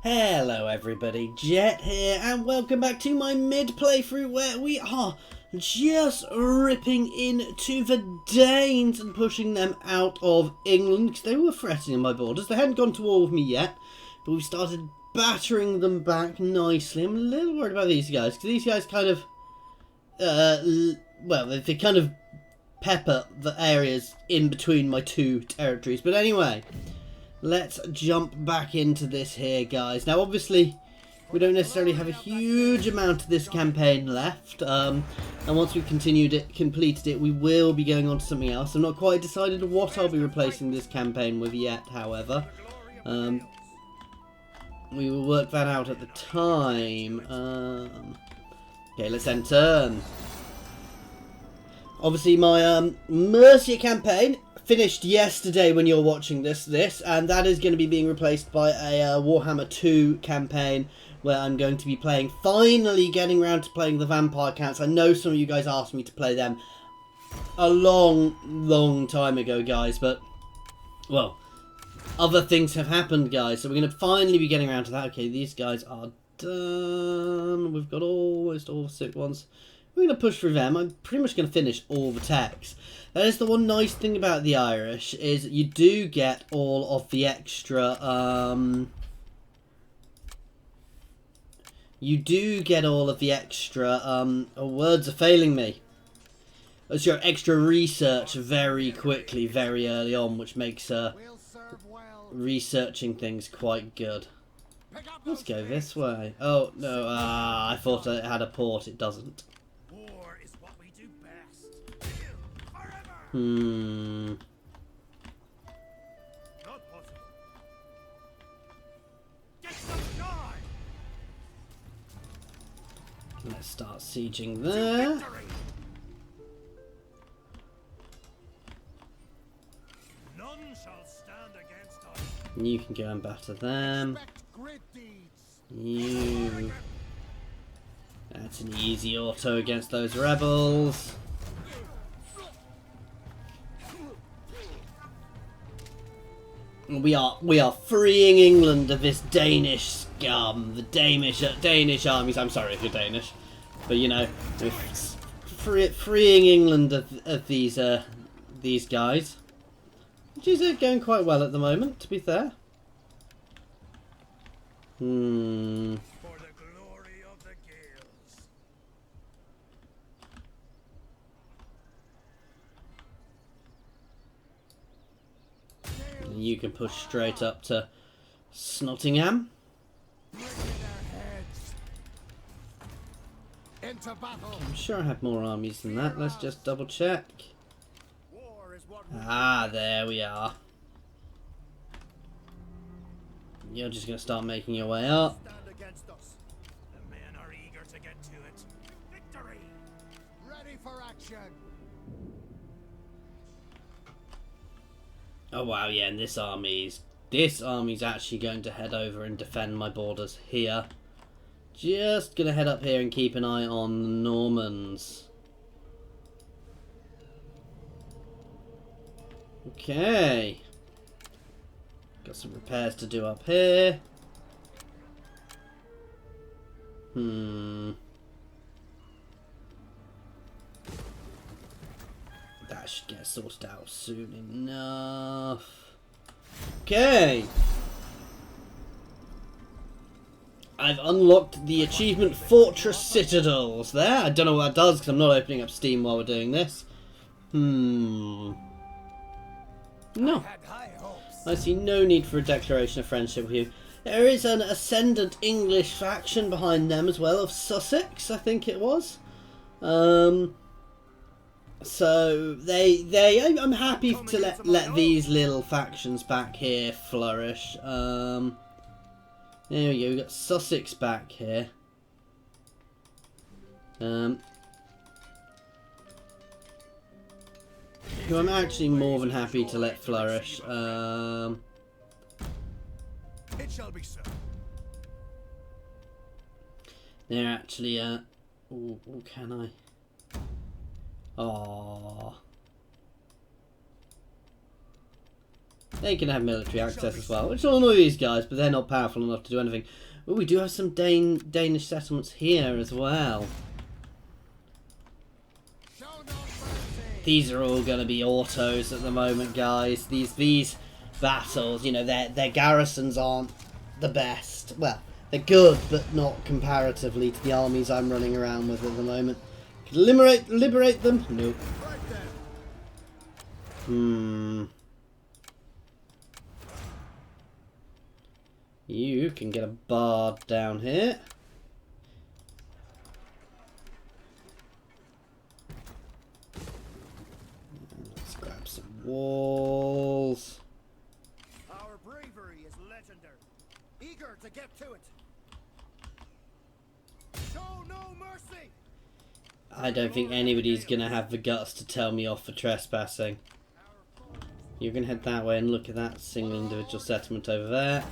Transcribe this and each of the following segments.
Hello everybody, Jet here, and welcome back to my mid playthrough where we are just ripping into the Danes and pushing them out of England because they were threatening my borders. They hadn't gone to war with me yet, but we've started battering them back nicely. I'm a little worried about these guys because these guys kind of, well, they kind of pepper the areas in between my two territories. But anyway, let's jump back into this here, guys. Now, obviously, we don't necessarily have a huge amount of this campaign left. And once we've completed it, we will be going on to something else. I'm not quite decided what I'll be replacing this campaign with yet, however. We will work that out at the time. Okay, let's enter. Obviously, my Mercia campaign finished yesterday when you're watching this, and that is going to be being replaced by a Warhammer 2 campaign where I'm going to be playing, finally getting around to playing the Vampire Counts. I know some of you guys asked me to play them a long time ago, guys, but, well, other things have happened, guys, so we're going to finally be getting around to that. Okay, these guys are done. We've got almost all 6 ones. We're going to push through them. I'm pretty much going to finish all the techs. That is the one nice thing about the Irish, is you do get all of the extra, words are failing me. It's your extra research very quickly, very early on, which makes researching things quite good. Let's go this way. Oh, no, I thought it had a port. It doesn't. Let's start sieging there. None shall stand against us. You can go and batter them. You. That's an easy auto against those rebels. We are freeing England of this Danish scum. The Danish armies. I'm sorry if you're Danish, but you know, freeing England of these guys, which is going quite well at the moment, to be fair. For the glory of the Gales. You can push straight up to Snottingham. I'm sure I have more armies than that. Let's just double check. Ah, there we are. You're just going to start making your way up. The men are eager to get to it. Victory! Ready for action! Oh wow, yeah, and this army's actually going to head over and defend my borders here. Just gonna head up here and keep an eye on the Normans. Okay. Got some repairs to do up here. That should get sorted out soon enough. Okay. I've unlocked the achievement Fortress Citadels there. I don't know what that does because I'm not opening up Steam while we're doing this. No. I see no need for a declaration of friendship with you. There is an ascendant English faction behind them as well, of Sussex, I think it was. So I'm happy to let these little factions back here flourish. There we go. We've got Sussex back here. Who I'm actually more than happy to let flourish. It shall be so. They're actually ooh, can I? Oh. They can have military access as well, which will annoy these guys, but they're not powerful enough to do anything. Oh, we do have some Danish settlements here as well. These are all going to be autos at the moment, guys. These battles, you know, their garrisons aren't the best. Well, they're good, but not comparatively to the armies I'm running around with at the moment. Liberate them? Nope. You can get a bard down here. Let's grab some walls. Our bravery is legendary. Eager to get to it. Show no mercy. I don't think anybody's going to have the guts to tell me off for trespassing. You can head that way and look at that single individual settlement over there.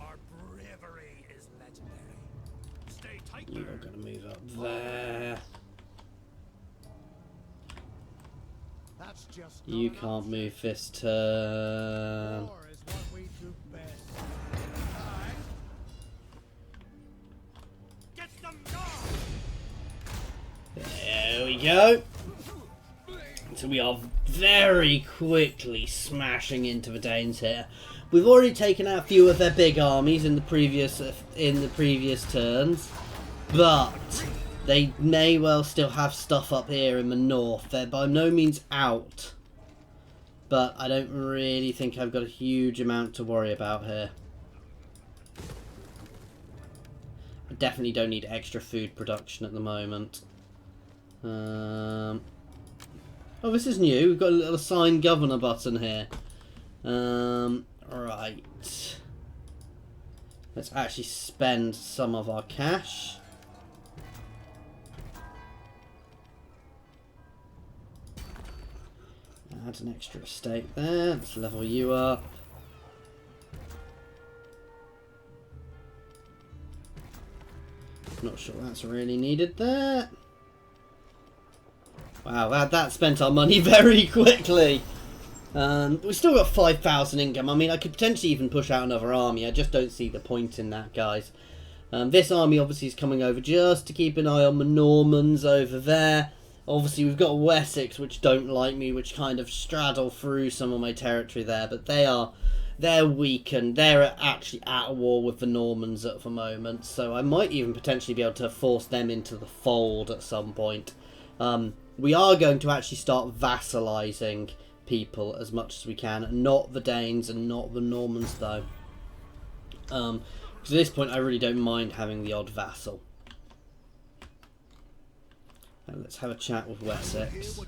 Our bravery is legendary. Stay tight. You're going to move up there. That's just You can't move this turn. war is what we do best. Get them gone. There we go. So we are very quickly smashing into the Danes here. We've already taken out a few of their big armies in the previous turns, but they may well still have stuff up here in the north. They're by no means out, but I don't really think I've got a huge amount to worry about here. I definitely don't need extra food production at the moment. Oh, this is new. We've got a little assign governor button here. Right. Let's actually spend some of our cash. Add an extra estate there. Let's level you up. Not sure that's really needed there. Wow, that spent our money very quickly. We still got 5,000 income. I mean, I could potentially even push out another army. I just don't see the point in that, guys. This army obviously is coming over just to keep an eye on the Normans over there. Obviously, we've got Wessex, which don't like me, which kind of straddle through some of my territory there. But they're weakened. They're actually at war with the Normans at the moment. So I might even potentially be able to force them into the fold at some point. We are going to actually start vassalizing people as much as we can. Not the Danes and not the Normans, though. Because at this point, I really don't mind having the odd vassal. And let's have a chat with Wessex.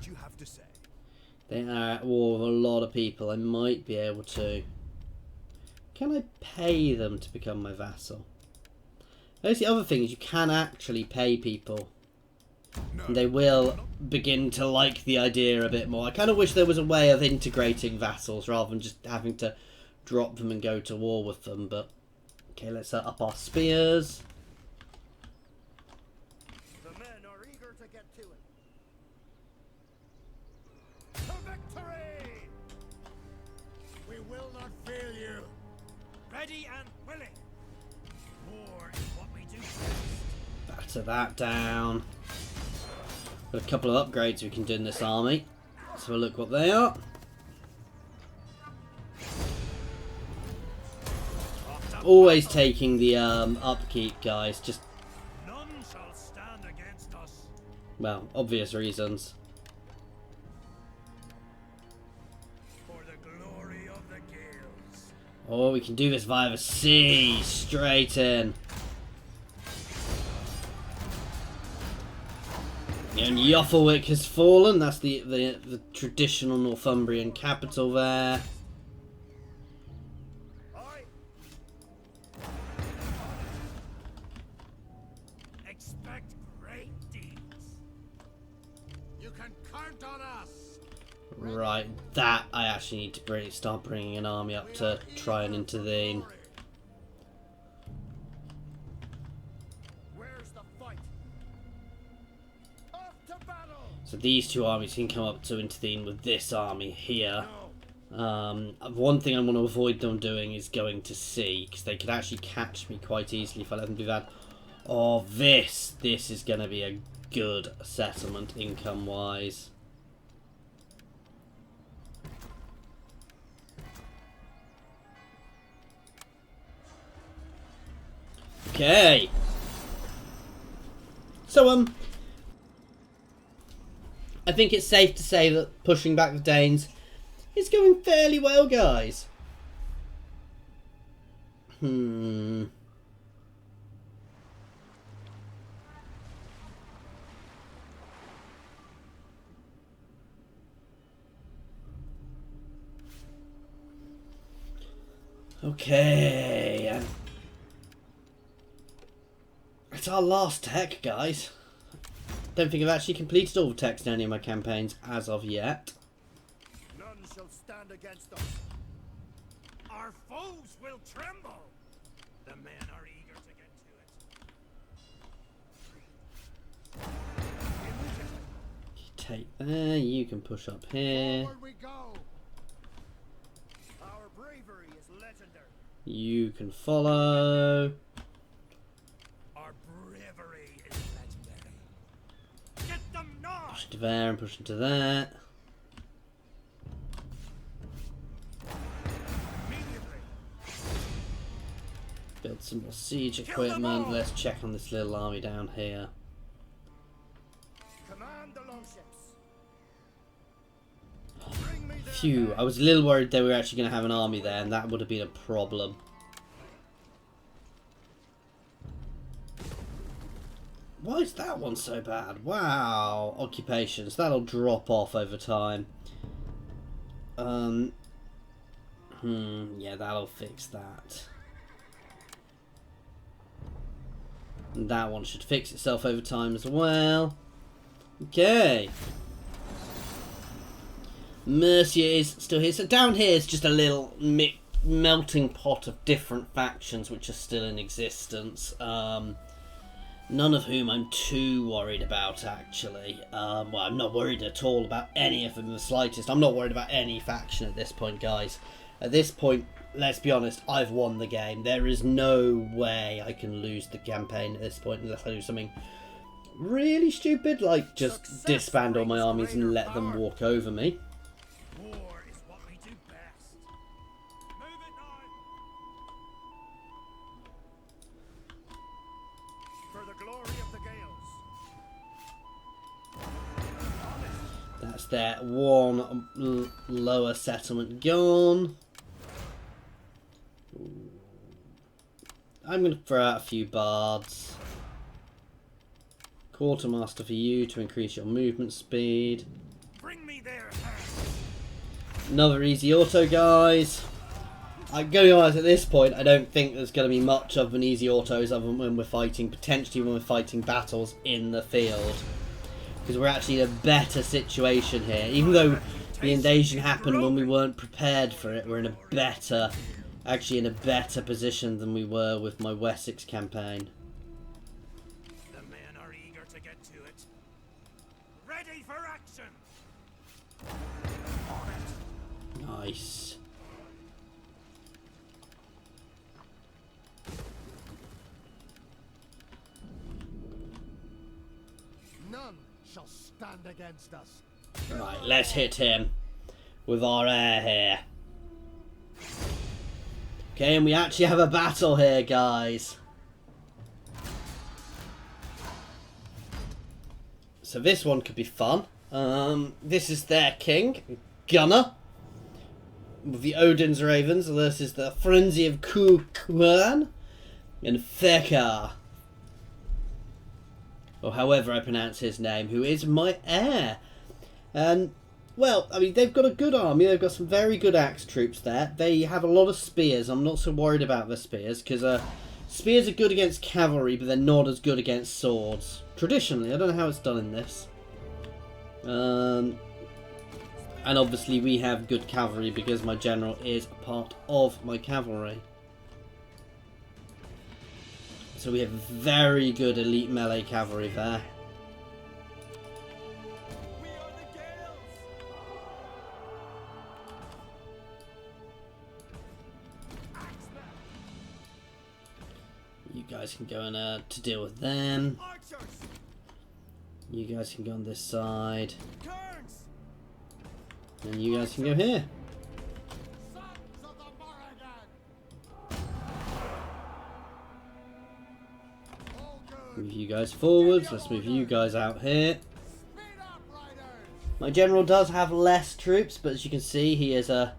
They are at war with a lot of people. I might be able to... Can I pay them to become my vassal? There's the other thing is you can actually pay people. And they will begin to like the idea a bit more. I kind of wish there was a way of integrating vassals rather than just having to drop them and go to war with them. But okay, let's set up our spears. The men are eager to get to it. To victory! We will not fail you. Ready and willing. War is what we do best. Batter that down. Got a couple of upgrades we can do in this army. Let's have a look what they are. Always taking the upkeep, guys. Just None shall stand against us. Well, obvious reasons. For the glory of the guilds. Oh, we can do this via the sea. Straight in. And Yoffelwick has fallen. That's the traditional Northumbrian capital there. Aye. Expect great deeds. You can count on us. Right, that I actually need to start bringing an army up to try and intervene. Where's the fight? Off to battle! So these two armies can come up to intervene with this army here. One thing I want to avoid them doing is going to sea, because they could actually catch me quite easily if I let them do that. Oh, this is going to be a good settlement income-wise. Okay. So, I think it's safe to say that pushing back the Danes is going fairly well, guys. Okay. It's our last tech, guys. Don't think I've actually completed all the techs in any of my campaigns as of yet. None shall stand against us. Our foes will tremble. The men are eager to get to it. You take there, you can push up here. Forward we go. Our bravery is legendary. You can follow. Our bravery is legendary. Get them now. Push into there and push into that. Build some more siege equipment. Let's check on this little army down here. Command the longships. Phew, I was a little worried they were actually going to have an army there, and that would have been a problem. Why is that one so bad? Wow, occupations. That'll drop off over time. Yeah, that'll fix that. And that one should fix itself over time as well. Okay. Mercia is still here. So down here is just a little melting pot of different factions which are still in existence. None of whom I'm too worried about, actually. Well, I'm not worried at all about any of them in the slightest. I'm not worried about any faction at this point, guys. At this point, let's be honest, I've won the game. There is no way I can lose the campaign at this point unless I do something really stupid, like just disband all my armies and let them walk over me. War is what we do best. Move it now. For the glory of the Gales. That's that one lower settlement gone. I'm going to throw out a few bards. Quartermaster for you to increase your movement speed. Bring me there. Another easy auto, guys. I'm going to be honest, at this point, I don't think there's going to be much of an easy autos other than when we're fighting, potentially when we're fighting battles in the field. Because we're actually in a better situation here. Even though the invasion happened when we weren't prepared for it, we're in a better... actually in a better position than we were with my Wessex campaign. The men are eager to get to it. Ready for action. Nice. None shall stand against us. Right, let's hit him with our air here. Okay, and we actually have a battle here, guys. So this one could be fun. This is their king, Gunnar, with the Odin's Ravens. This is the Frenzy of Kukulkan and Thekka, or however I pronounce his name, who is my heir. And well, I mean, they've got a good army. They've got some very good axe troops there. They have a lot of spears. I'm not so worried about the spears, because spears are good against cavalry, but they're not as good against swords. Traditionally, I don't know how it's done in this. And obviously we have good cavalry because my general is a part of my cavalry. So we have very good elite melee cavalry there. We guys can go in to deal with them. Archers! You guys can go on this side. Turns! And you guys can go here. Sons of the Morrigan! All good. Move you guys forwards. Let's move you guys out here. Speed up, riders! My general does have less troops, but as you can see, he is a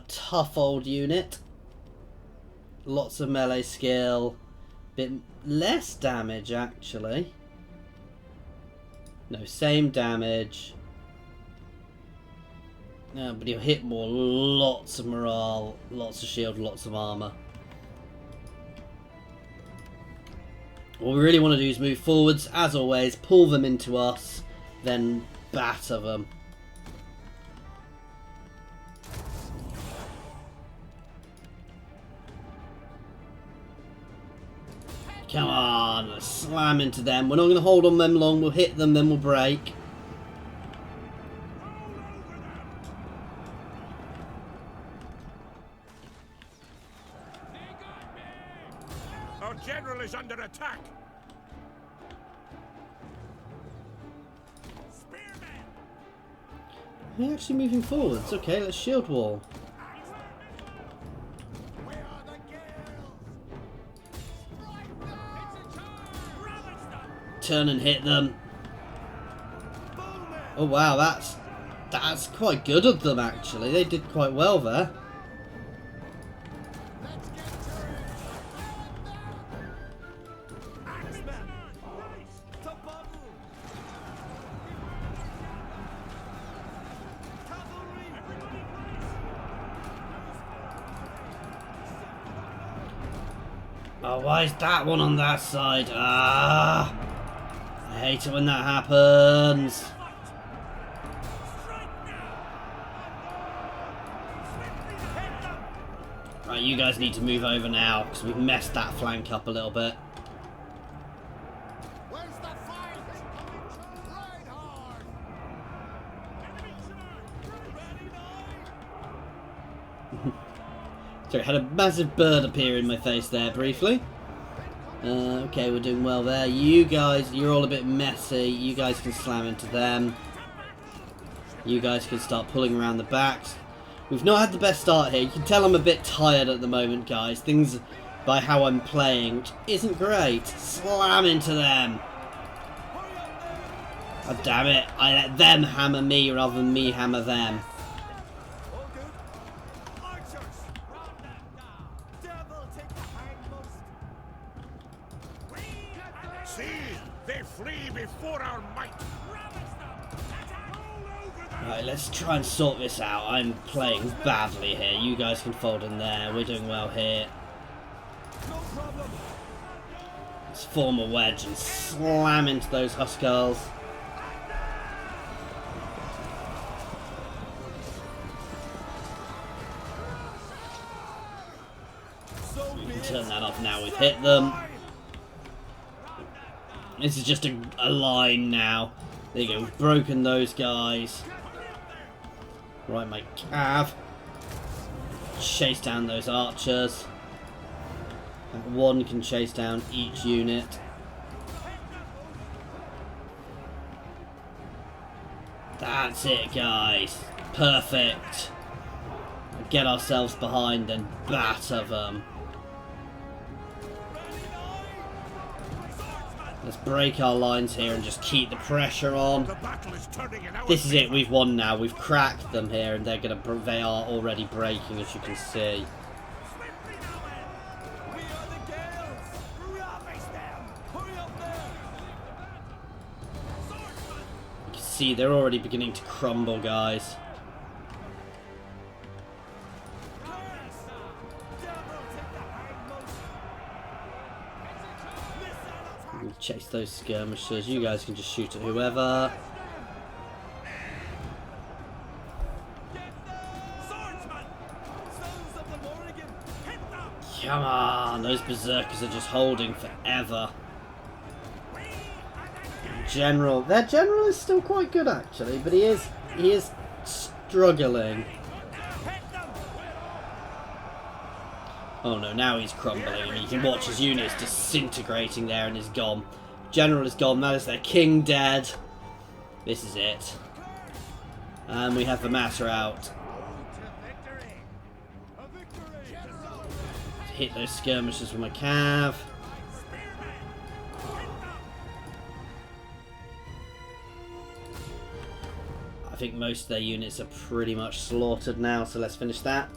tough old unit. Lots of melee skill. Bit less damage, actually. No, same damage. No, but he'll hit more. Lots of morale, lots of shield, lots of armor. What we really want to do is move forwards, as always, pull them into us, then batter them. Come on, let's slam into them. We're not going to hold on them long. We'll hit them, then we'll break. Our general is under attack! Spearmen! We're actually moving forwards. Okay, let's shield wall. Where are the gales? Strike them! It's a charge! Ravage them! Turn and hit them. Bowmen! Oh wow, that's quite good of them actually. They did quite well there. Let's get to it! Axemen! Nice! To bubble! Cavalry! Everybody Oh, why is that one on that side? Ah, I hate it when that happens. Strike now! Swiftly hit them! Right, you guys need to move over now because we've messed that flank up a little bit. Where's the fight? Ride hard! Enemy charge! Ready now! So I had a massive bird appear in my face there briefly. Okay, we're doing well there. You guys, you're all a bit messy. You guys can slam into them. You guys can start pulling around the backs. We've not had the best start here. You can tell I'm a bit tired at the moment, guys. Things, by how I'm playing, which isn't great. Slam into them. Oh, damn it. I let them hammer me rather than me hammer them. All good. Archers! Run them down! Devil take the hindmost! See! They flee before our might! Ravage them! Attack all over them! Right, let's try and sort this out. I'm playing badly here. You guys can fold in there. We're doing well here. No problem! Let's form a wedge and slam into those Huskars. So We be can it. turn that off now. We've hit them. This is just a line now. There you go. We've broken those guys. Right, my cav. Chase down those archers. That one can chase down each unit. That's it, guys. Perfect. Get ourselves behind and batter them. Let's break our lines here and just keep the pressure on. The battle is turning in our This is it. favor. We've won now. We've cracked them here, and they are already breaking, as you can see. Swiftly now, men! We are the gales! Ravage them! Hurry up there! Swordsman! You can see they're already beginning to crumble, guys. Curse! Devil take the hindmost! We can chase those skirmishers. You guys can just shoot at whoever. Swordsman! Sons of the Morrigan! Hit them! Come on, those berserkers are just holding forever. Their general is still quite good actually, but he is struggling. Hit them! Oh no, now he's crumbling. I mean, you can watch his units disintegrating there and he's gone. General is gone. That is their king dead. This is it. And we have the matter out. Hit those skirmishers with my cav. I think most of their units are pretty much slaughtered now, so let's finish that.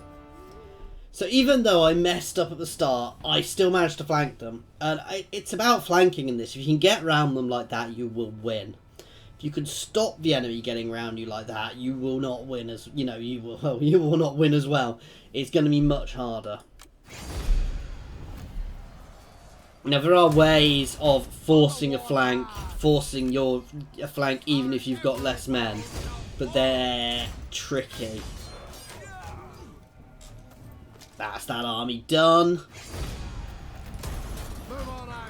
So even though I messed up at the start, I still managed to flank them. And it's about flanking in this. If you can get around them like that, you will win. If you can stop the enemy getting around you like that, you will not win as you will not win as well. It's going to be much harder. Now there are ways of forcing a flank even if you've got less men, but they're tricky. That's that army done. Move on out.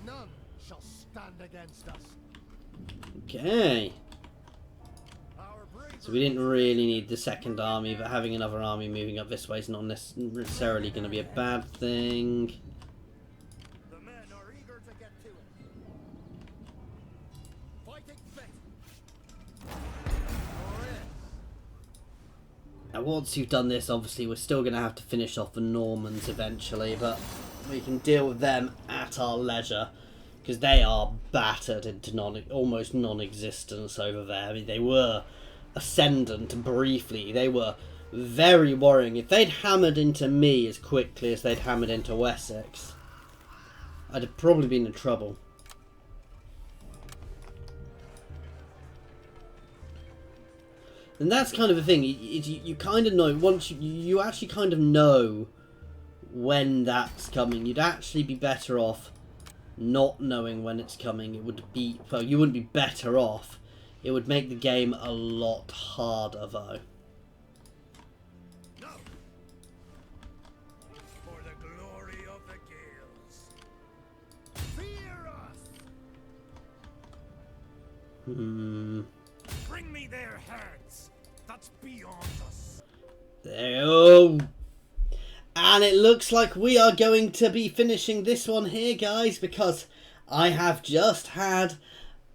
None shall stand against us. Okay. So we didn't really need the second army, but having another army moving up this way is not necessarily going to be a bad thing. The men are eager to get to it. Fighting fit. Now once you've done this, obviously we're still going to have to finish off the Normans eventually, but we can deal with them at our leisure, because they are battered into almost non-existence over there. I mean, they were ascendant briefly. They were very worrying. If they'd hammered into me as quickly as they'd hammered into Wessex, I'd have probably been in trouble. And that's kind of the thing. You kind of know once you actually kind of know when that's coming. You'd actually be better off not knowing when it's coming. It would be, well, you wouldn't be better off. It would make the game a lot harder, though. No. For the glory of the Gales. Fear us. Bring me their heads. That's beyond us. There. Oh. And it looks like we are going to be finishing this one here, guys, because I have just had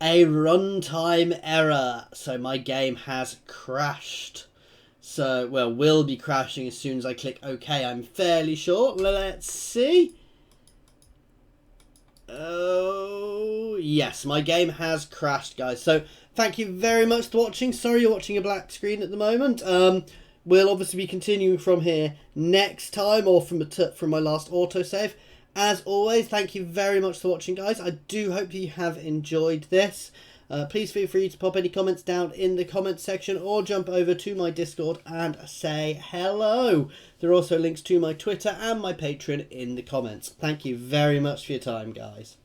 a runtime error. So my game has crashed. So, well, will be crashing as soon as I click OK, I'm fairly sure. Let's see. Oh, yes, my game has crashed, guys. So, thank you very much for watching. Sorry you're watching a black screen at the moment. We'll obviously be continuing from here next time, or from my last autosave. As always, thank you very much for watching, guys. I do hope you have enjoyed this. Please feel free to pop any comments down in the comments section, or jump over to my Discord and say hello. There are also links to my Twitter and my Patreon in the comments. Thank you very much for your time, guys.